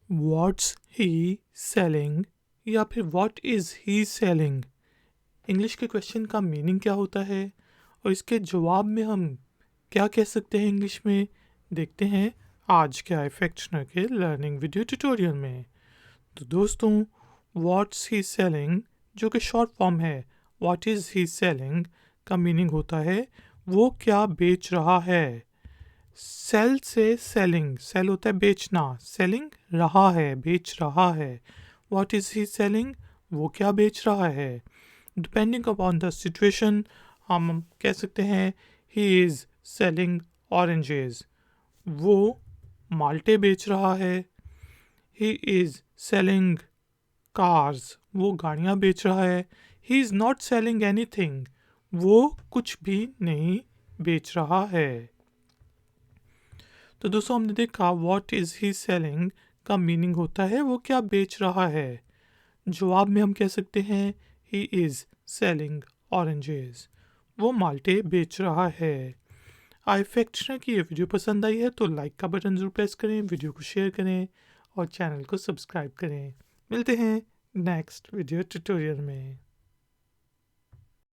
What's ही selling या फिर what is he selling, English के क्वेश्चन का मीनिंग क्या होता है और इसके जवाब में हम क्या कह सकते हैं इंग्लिश में, देखते हैं आज के इफेक्टनर के लर्निंग वीडियो ट्यूटोरियल में। तो दोस्तों, व्हाट्स ही सेलिंग जो कि शॉर्ट फॉर्म है व्हाट इज़ ही सेलिंग का मीनिंग होता है वो क्या बेच रहा है। सेल से सेलिंग, सेल होता है बेचना, सेलिंग रहा है, बेच रहा है। व्हाट इज़ ही सेलिंग, वो क्या बेच रहा है। डिपेंडिंग अपॉन द सिचुएशन हम कह सकते हैं ही इज़ सेलिंग ऑरेंजेस, वो माल्टे बेच रहा है। ही इज़ सेलिंग कार्स, वो गाड़ियाँ बेच रहा है। He is not selling anything, वो कुछ भी नहीं बेच रहा है। तो दोस्तों, हमने देखा व्हाट इज़ ही सेलिंग का मीनिंग होता है वो क्या बेच रहा है। जवाब में हम कह सकते हैं ही इज़ सेलिंग ऑरेंजेस, वो माल्टे बेच रहा है। इफेक्टनर की ये वीडियो पसंद आई है तो लाइक का बटन ज़रूर प्रेस करें, वीडियो को शेयर करें और चैनल को सब्सक्राइब करें। मिलते हैं नेक्स्ट वीडियो ट्यूटोरियल में।